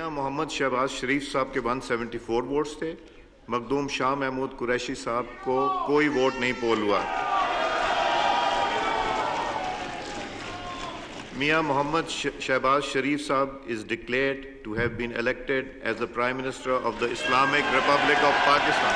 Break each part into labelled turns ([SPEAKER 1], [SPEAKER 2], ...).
[SPEAKER 1] میاں محمد شہباز شریف صاحب کے 174 ووٹس تھے. مخدوم شاہ محمود قریشی صاحب کو کوئی ووٹ نہیں پول ہوا. میاں محمد شہباز شریف صاحب is declared to have been elected as the Prime Minister of the Islamic Republic of Pakistan.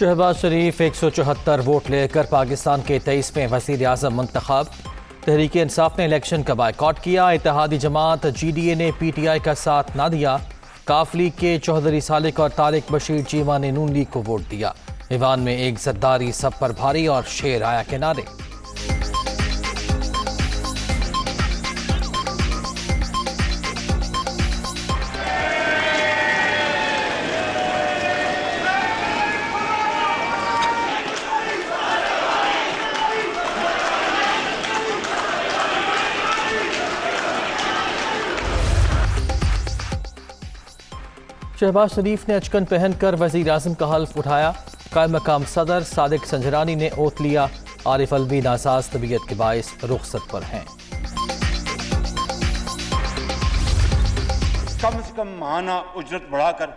[SPEAKER 2] Shehbaz Sharif 174 vote لے کر پاکستان کے 23ویں وزیر اعظم منتخب. تحریک انصاف نے الیکشن کا بائیکاٹ کیا. اتحادی جماعت جی ڈی اے نے پی ٹی آئی کا ساتھ نہ دیا. کاف لیگ کے چوہدری سالک اور طارق بشیر چیمہ نے نون لیگ کو ووٹ دیا. ایوان میں ایک زرداری سب پر بھاری اور شیر آیا کنارے. شہباز شریف نے اچکن پہن کر وزیر اعظم کا حلف اٹھایا. قائم مقام صدر صادق سنجرانی نے اوتھ لیا. عارف الوی ناساز طبیعت کے باعث رخصت پر ہیں.
[SPEAKER 3] کم سے کم ماہانہ اجرت بڑھا کر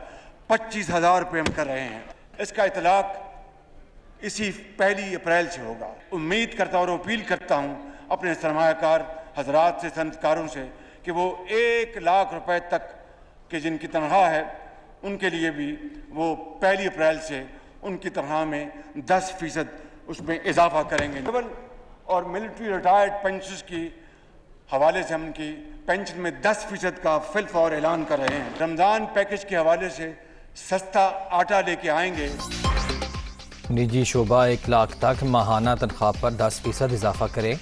[SPEAKER 3] 25,000 روپے ہم کر رہے ہیں. اس کا اطلاق اسی 1 اپریل سے ہوگا. امید کرتا ہوں اور اپیل کرتا ہوں اپنے سرمایہ کار حضرات سے، صنعت کاروں سے، کہ وہ 1 لاکھ روپے تک کہ جن کی تنخواہ ہے ان کے لیے بھی وہ 1 اپریل سے ان کی تنخواہ میں 10% اس میں اضافہ کریں گے. اور ملٹری ریٹائرڈ پینشنز کی حوالے سے ہم ان کی پینشن میں 10% کا فی الفور اعلان کر رہے ہیں. رمضان پیکج کے حوالے سے سستا آٹا لے کے آئیں گے.
[SPEAKER 2] نجی شعبہ 1 لاکھ تک ماہانہ تنخواہ پر 10% اضافہ کرے.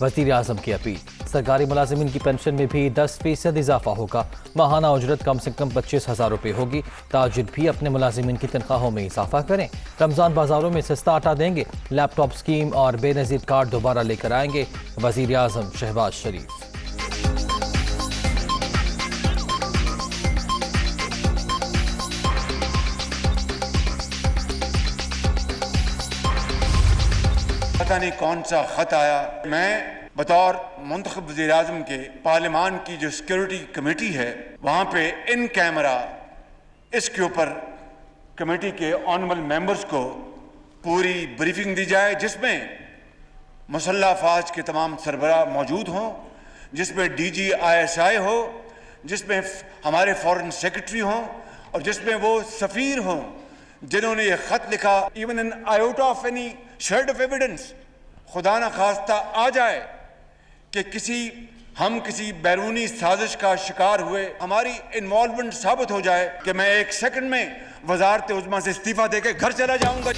[SPEAKER 2] وزیر اعظم کی اپیل. سرکاری ملازمین کی پینشن میں بھی 10% اضافہ ہوگا. ماہانہ اجرت کم سے کم 25,000 روپے ہوگی. تاجر بھی اپنے ملازمین کی تنخواہوں میں اضافہ کریں. رمضان بازاروں میں سستا آٹا دیں گے. لیپ ٹاپ اسکیم اور بے نظیر کارڈ دوبارہ لے کر آئیں گے وزیر اعظم شہباز شریف.
[SPEAKER 3] پتہ نہیں کون سا خط آیا. میں بطور منتخب وزیر اعظم کے پارلیمان کی جو سیکیورٹی کمیٹی ہے وہاں پہ ان کیمرہ اس کے اوپر کمیٹی کے آنریبل ممبرز کو پوری بریفنگ دی جائے، جس میں مسلح افواج کے تمام سربراہ موجود ہوں، جس میں D G I S I ہو، جس میں ہمارے فارن سیکرٹری ہوں، اور جس میں وہ سفیر ہوں جنہوں نے یہ خط لکھا. Even an iota of any shade of evidence خدا نہ خواستہ آ جائے کہ ہم کسی بیرونی سازش کا شکار ہوئے، ہماری انوالومنٹ ثابت ہو جائے کہ میں 1 سیکنڈ میں وزارت عظمیٰ سے استعفیٰ دے کے گھر چلا جاؤں گا.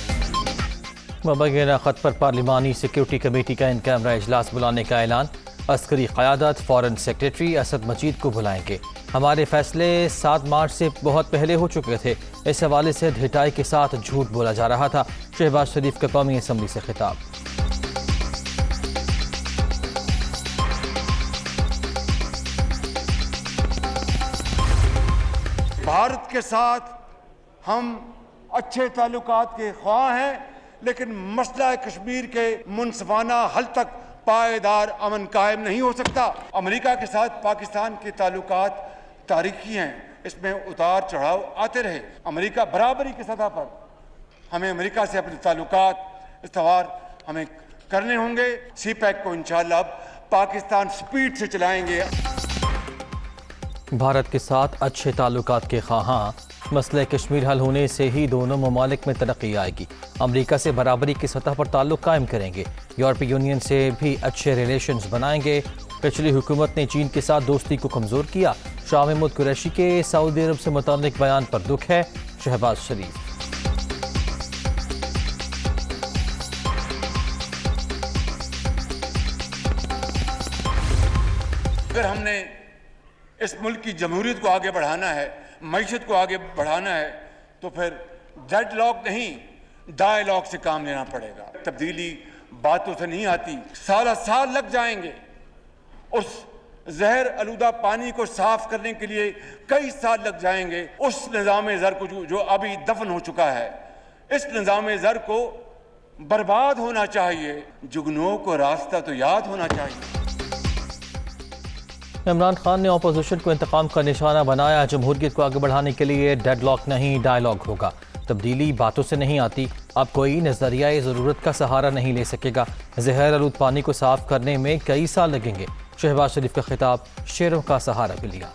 [SPEAKER 2] مبینہ خط پر پارلیمانی سیکیورٹی کمیٹی کا ان کیمرہ اجلاس بلانے کا اعلان. عسکری قیادت فارن سیکریٹری اسد مجید کو بلائیں گے. ہمارے فیصلے 7 مارچ سے بہت پہلے ہو چکے تھے. اس حوالے سے ڈھٹائی کے ساتھ جھوٹ بولا جا رہا تھا. شہباز شریف کا قومی اسمبلی سے خطاب.
[SPEAKER 3] بھارت کے ساتھ ہم اچھے تعلقات کے خواہاں ہیں، لیکن مسئلہ کشمیر کے منصفانہ حل تک پائیدار امن قائم نہیں ہو سکتا. امریکہ کے ساتھ پاکستان کے تعلقات تاریخی ہیں، اس میں اتار چڑھاؤ آتے رہے. امریکہ برابری کی سطح پر ہمیں امریکہ سے اپنے تعلقات استوار ہمیں کرنے ہوں گے. سی پیک کو انشاءاللہ اب پاکستان سپیڈ سے چلائیں گے.
[SPEAKER 2] بھارت کے ساتھ اچھے تعلقات کے خواہاں. مسئلہ کشمیر حل ہونے سے ہی دونوں ممالک میں ترقی آئے گی. امریکہ سے برابری کی سطح پر تعلق قائم کریں گے. یورپی یونین سے بھی اچھے ریلیشنز بنائیں گے. پچھلی حکومت نے چین کے ساتھ دوستی کو کمزور کیا. شاہ محمود قریشی کے سعودی عرب سے متعلق بیان پر دکھ ہے. شہباز شریف.
[SPEAKER 3] اگر ہم نے اس ملک کی جمہوریت کو آگے بڑھانا ہے، معیشت کو آگے بڑھانا ہے، تو پھر ڈیڈ لاک نہیں، ڈائیلاگ سے کام لینا پڑے گا. تبدیلی باتوں سے نہیں آتی. سال لگ جائیں گے. اس زہر آلودہ پانی کو صاف کرنے کے لیے کئی سال لگ جائیں گے. اس نظام زر کو جو ابھی دفن ہو چکا ہے، اس نظام زر کو برباد ہونا چاہیے. جگنوں کو راستہ تو یاد ہونا چاہیے.
[SPEAKER 2] عمران خان نے اپوزیشن کو انتقام کا نشانہ بنایا. جمہوریت کو آگے بڑھانے کے لیے ڈیڈ لاک نہیں ڈائیلاگ ہوگا. تبدیلی باتوں سے نہیں آتی. اب کوئی نظریہ ضرورت کا سہارا نہیں لے سکے گا. زہر آلود پانی کو صاف کرنے میں کئی سال لگیں گے. شہباز شریف کا خطاب شیروں کا سہارا بھی لیا.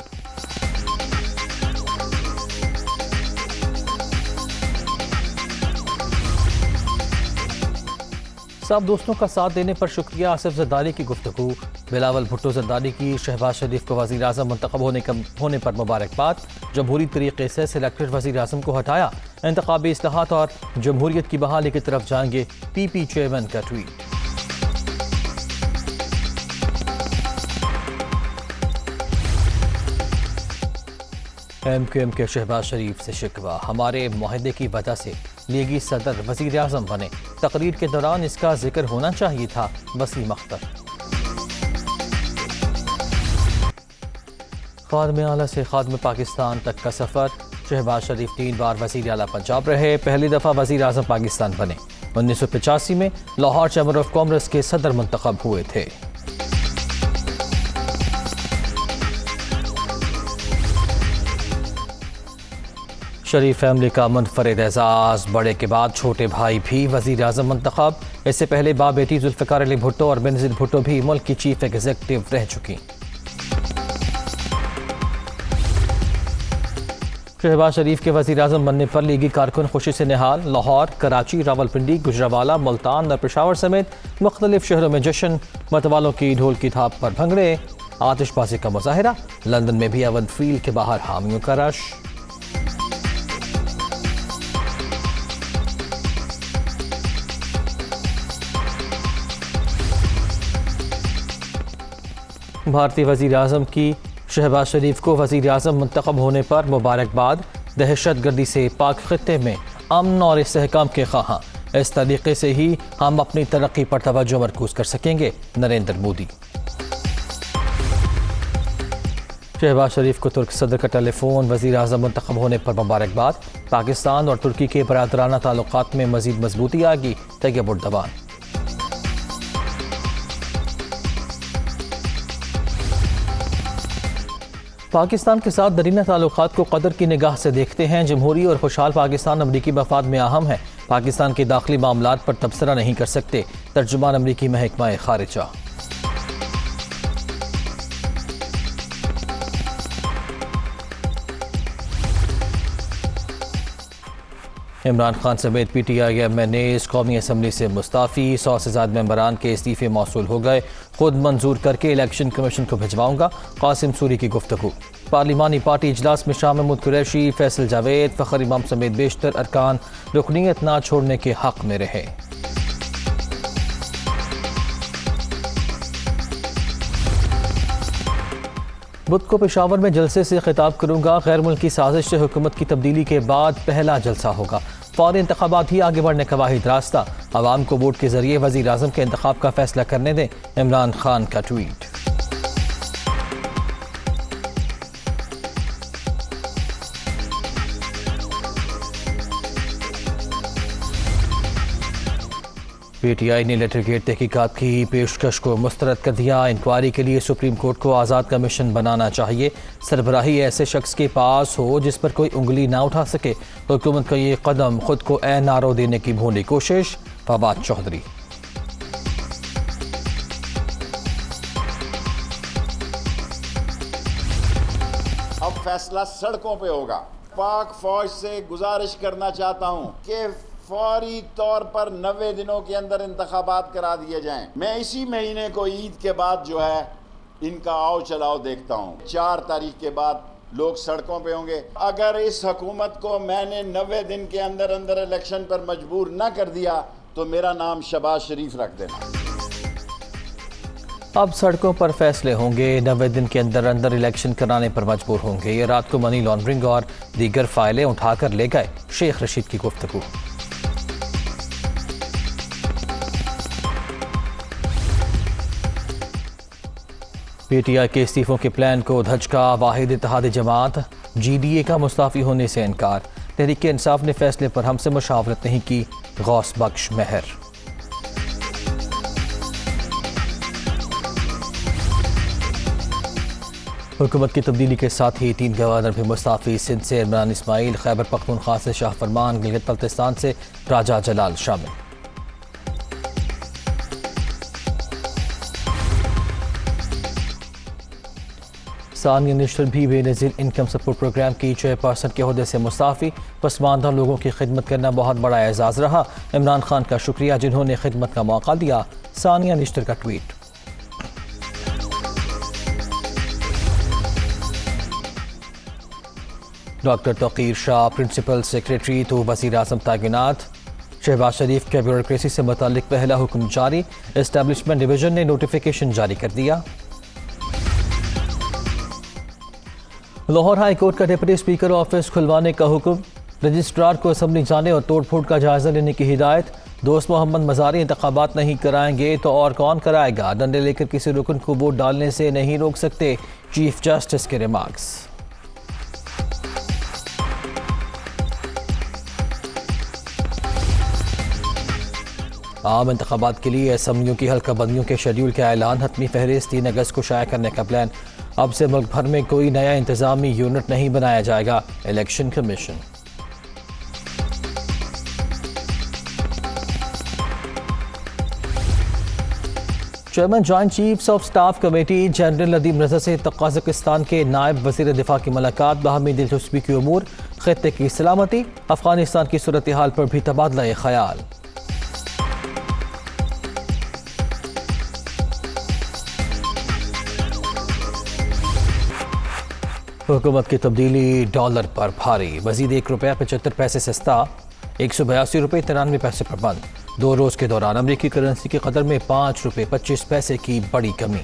[SPEAKER 2] سب دوستوں کا ساتھ دینے پر شکریہ. آصف زرداری کی گفتگو. بلاول بھٹو زرداری کی شہباز شریف کو وزیر اعظم منتخب ہونے پر مبارکباد. جمہوری طریقے سے سلیکٹڈ وزیر اعظم کو ہٹایا. انتخابی اصلاحات اور جمہوریت کی بحالی کی طرف جائیں گے. پی پی چیئرمین کا ٹویٹ. ایم کیو ایم کے شہباز شریف سے شکوہ. ہمارے معاہدے کی وجہ سے لیگی صدر وزیر اعظم بنے. تقریر کے دوران اس کا ذکر ہونا چاہیے تھا. وسیم اختر. خادم اعلیٰ سے خادم پاکستان تک کا سفر. شہباز شریف 3 بار وزیر اعلیٰ پنجاب رہے. پہلی دفعہ وزیر اعظم پاکستان بنے. 1985 میں لاہور چیمبر آف کامرس کے صدر منتخب ہوئے تھے. شریف فیملی کا منفرد اعزاز. بڑے کے بعد چھوٹے بھائی بھی وزیر اعظم منتخب. اس سے پہلے باپ بیٹی ذوالفقار علی بھٹو اور بینظیر بھٹو بھی ملک کی چیف ایگزیکٹو رہ چکی. شہباز شریف کے وزیر اعظم بننے پر لیگی کارکن خوشی سے نہال. لاہور، کراچی، راولپنڈی، گجرانوالہ، ملتان اور پشاور سمیت مختلف شہروں میں جشن. متوالوں کی ڈھول کی تھاپ پر بھنگڑے. آتش بازی کا مظاہرہ. لندن میں بھی ایون فیلڈ کے باہر حامیوں کا رش. بھارتی وزیر اعظم کی شہباز شریف کو وزیر اعظم منتخب ہونے پر مبارکباد. دہشت گردی سے پاک خطے میں امن اور استحکام کے خواہاں. اس طریقے سے ہی ہم اپنی ترقی پر توجہ مرکوز کر سکیں گے. نریندر مودی. شہباز شریف کو ترک صدر کا ٹیلی فون. وزیر اعظم منتخب ہونے پر مبارکباد. پاکستان اور ترکی کے برادرانہ تعلقات میں مزید مضبوطی آ گئی. طیب اردوان. پاکستان کے ساتھ درینہ تعلقات کو قدر کی نگاہ سے دیکھتے ہیں. جمہوری اور خوشحال پاکستان امریکی مفاد میں اہم ہے. پاکستان کے داخلی معاملات پر تبصرہ نہیں کر سکتے. ترجمان امریکی محکمہ خارجہ. عمران خان سمیت P T I M N As قومی اسمبلی سے مستعفی. 100 سے زائد ممبران کے استعفے موصول ہو گئے. خود منظور کر کے الیکشن کمیشن کو بھجواؤں گا. قاسم سوری کی گفتگو. پارلیمانی پارٹی اجلاس میں شاہ محمود قریشی، فیصل جاوید، فخر امام سمیت بیشتر ارکان رکنیت نہ چھوڑنے کے حق میں رہے. بدھ کو پشاور میں جلسے سے خطاب کروں گا. غیر ملکی سازش سے حکومت کی تبدیلی کے بعد پہلا جلسہ ہوگا. فوری انتخابات ہی آگے بڑھنے کا واحد راستہ. عوام کو ووٹ کے ذریعے وزیر اعظم کے انتخاب کا فیصلہ کرنے دیں. عمران خان کا ٹویٹ. پی ٹی آئی نے لیٹر گیٹ تحقیقات کی پیشکش کو مسترد کر دیا. انکوائری کے لیے سپریم کورٹ کو آزاد کمیشن بنانا چاہیے. سربراہی ایسے شخص کے پاس ہو جس پر کوئی انگلی نہ اٹھا سکے. حکومت کا یہ قدم خود کو عین آرو دینے کی بھونڈی کوشش. فواد چودھری.
[SPEAKER 4] اب فیصلہ سڑکوں پہ ہوگا. پاک فوج سے گزارش کرنا چاہتا ہوں کہ فوری طور پر 90 دنوں کے اندر انتخابات کرا دیے جائیں. میں اسی مہینے کو عید کے بعد جو ہے ان کا آؤ چلاؤ دیکھتا ہوں. 4 تاریخ کے بعد لوگ سڑکوں پہ ہوں گے. اگر اس حکومت کو میں نے 90 دن کے اندر الیکشن پر مجبور نہ کر دیا تو میرا نام شہباز شریف رکھ دینا.
[SPEAKER 2] اب سڑکوں پر فیصلے ہوں گے. 90 دن کے اندر الیکشن کرانے پر مجبور ہوں گے. یہ رات کو منی لانڈرنگ اور دیگر فائلیں اٹھا کر لے گئے. شیخ رشید کی گفتگو. پی ٹی آئی کے استعفوں کے پلان کو دھچکا. واحد اتحاد جماعت جی ڈی اے کا مستعفی ہونے سے انکار. تحریک انصاف نے فیصلے پر ہم سے مشاورت نہیں کی. غوث بخش مہر. حکومت کی تبدیلی کے ساتھ ہی 3 گورنر بھی مستعفی، سندھ سے عمران اسماعیل، خیبر پختونخوا سے شاہ فرمان، گلگت بلتستان سے راجہ جلال شامل۔ ثانیہ نشتر بھی بے نظیر انکم سپورٹ پروگرام کی چیئرپرسن کے عہدے سے مستعفی، پسماندہ لوگوں کی خدمت کرنا بہت بڑا اعزاز رہا، عمران خان کا شکریہ جنہوں نے خدمت کا موقع دیا، ثانیہ نشتر کا ٹویٹ۔ ڈاکٹر توقیر شاہ پرنسپل سیکریٹری تو وزیر اعظم تعینات، شہباز شریف کے بیوروکریسی سے متعلق پہلا حکم جاری، اسٹیبلشمنٹ ڈویژن نے نوٹیفیکیشن جاری کر دیا۔ لاہور ہائی کورٹ کا ڈپٹی اسپیکر آفس کھلوانے کا حکم، رجسٹرار کو اسمبلی جانے اور توڑ پھوڑ کا جائزہ لینے کی ہدایت، دوست محمد مزاری انتخابات نہیں کرائیں گے تو اور کون کرائے گا، ڈنڈے لے کر کسی رکن کو ووٹ ڈالنے سے نہیں روک سکتے، چیف جسٹس کے ریمارکس۔ عام انتخابات کے لیے اسمبلیوں کی حلقہ بندیوں کے شیڈول کا اعلان، حتمی فہرست 3 اگست کو شائع کرنے کا پلان، اب سے ملک بھر میں کوئی نیا انتظامی یونٹ نہیں بنایا جائے گا، election commission. Chairman joint chiefs of staff committee general Nadeem Raza سے قازقستان کے نائب وزیر دفاع کی ملاقات، باہمی دلچسپی کے امور، خطے کی سلامتی، افغانستان کی صورتحال پر بھی تبادلہ خیال۔ حکومت کی تبدیلی ڈالر پر بھاری، مزید ₹1.75 سستا، 182 روپے 93 پیسے پر بند، 2 روز کے دوران امریکی کرنسی کی قدر میں ₹5.25 کی بڑی کمی۔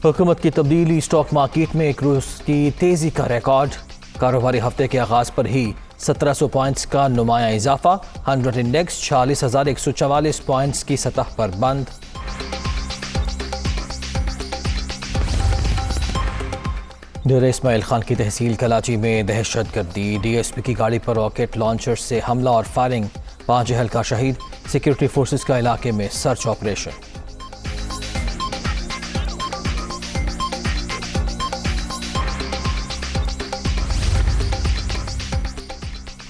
[SPEAKER 2] حکومت کی تبدیلی، اسٹاک مارکیٹ میں ایک روز کی تیزی کا ریکارڈ، کاروباری ہفتے کے آغاز پر ہی 1700 پوائنٹس کا نمایاں اضافہ، 100 انڈیکس 46,144 پوائنٹس کی سطح پر بند۔ ڈیرہ اسماعیل خان کی تحصیل کلاچی میں دہشت گردی، ڈی ایس پی کی گاڑی پر راکٹ لانچر سے حملہ اور فائرنگ، 5 اہلکار شہید، سیکورٹی فورسز کا علاقے میں سرچ آپریشن۔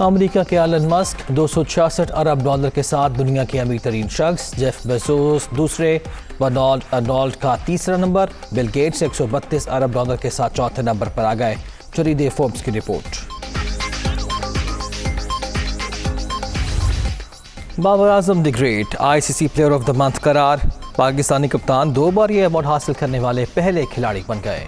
[SPEAKER 2] امریکہ کے ایلن مسک $266 ارب کے ساتھ دنیا کے امیر ترین شخص، جیف بیزوس دوسرے، برنارڈ ارنولڈ کا تیسرا نمبر، بل گیٹس $132 ارب کے ساتھ چوتھے نمبر پر آ گئے، جریدے فوربس کی report. Babar Azam the great ICC player of the month قرار، پاکستانی کپتان 2 بار یہ ایوارڈ حاصل کرنے والے پہلے کھلاڑی بن گئے۔